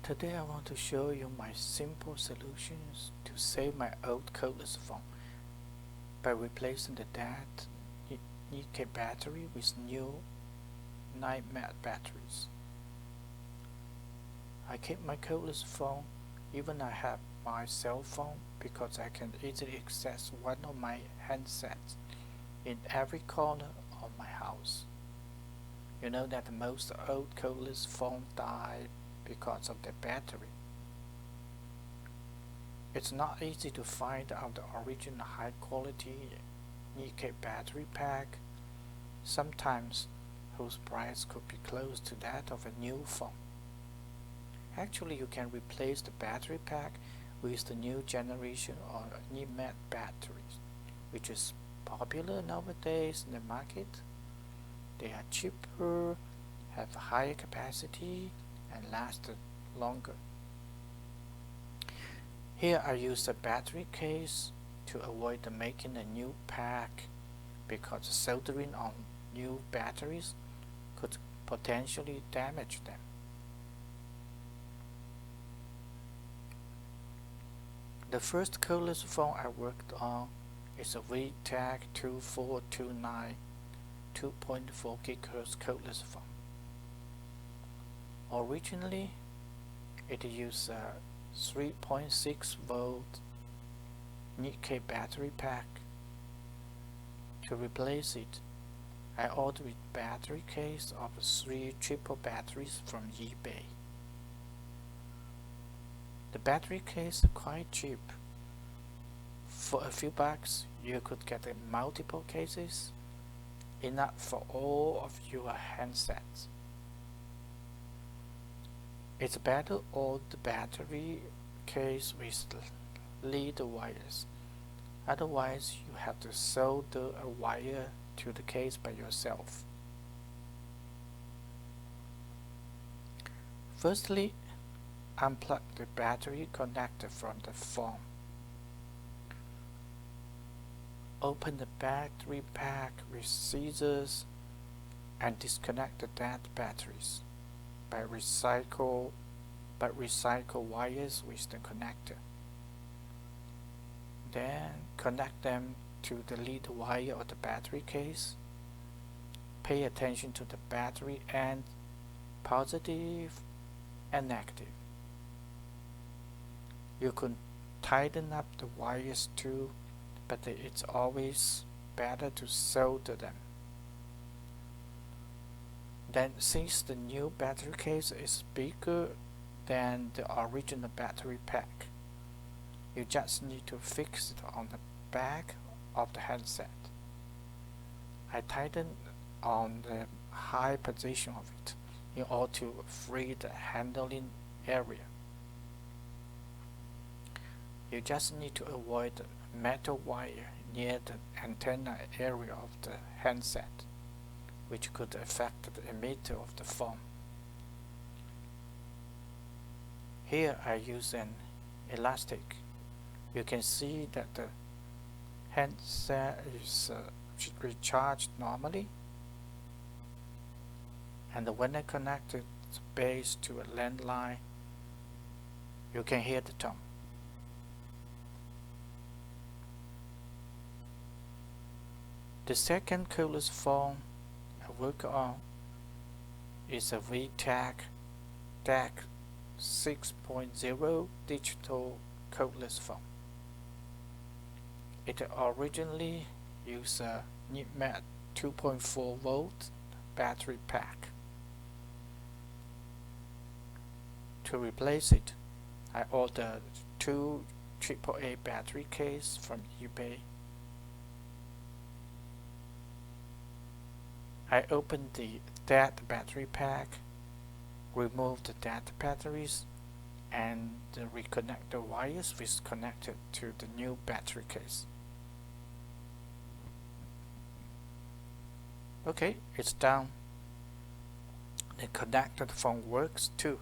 Today I want to show you my simple solutions to save my old cordless phone by replacing the dead NiMH battery with new NiMH batteries. I keep my cordless phone even I have my cell phone because I can easily access one of my handsets in every corner of my house. You know that most old cordless phones die because of their battery. It's not easy to find out the original high quality NiMH battery pack, sometimes whose price could be close to that of a new phone. Actually, you can replace the battery pack with the new generation of NiMH batteries, which is popular nowadays in the market. They are cheaper, have a higher capacity, and last longer. Here I use a battery case to avoid making a new pack because soldering on new batteries could potentially damage them. The first cordless phone I worked on is a VTAC 2429 2.4 GHz cordless phone. Originally, it used a 3.6 volt NiMH battery pack. To replace it, I ordered a battery case of 3 triple batteries from eBay. The battery case is quite cheap. For a few bucks, you could get multiple cases, enough for all of your handsets. It's better or the battery case with lead wires. Otherwise, you have to solder a wire to the case by yourself. Firstly, unplug the battery connector from the phone. Open the battery pack with scissors and disconnect the dead batteries by recycle wires with the connector. Then connect them to the lead wire of the battery case. Pay attention to the battery end, positive and negative. You could tighten up the wires too, but it's always better to solder them. Then, since the new battery case is bigger than the original battery pack, you just need to fix it on the back of the handset. I tightened on the high position of it in order to free the handling area. You just need to avoid the metal wire near the antenna area of the handset, which could affect the emitter of the phone. Here I use an elastic. You can see that the handset is recharged normally, and when I connect the base to a landline, you can hear the tone. The second cordless phone I work on is a VTAC DAC 6.0 digital cordless phone. It originally used a NiMH 2.4 volt battery pack. To replace it, I ordered 2 AAA battery cases from eBay. I opened the dead battery pack, removed the dead batteries, and reconnect the wires which connected to the new battery case. Okay, it's done. The connected phone works too.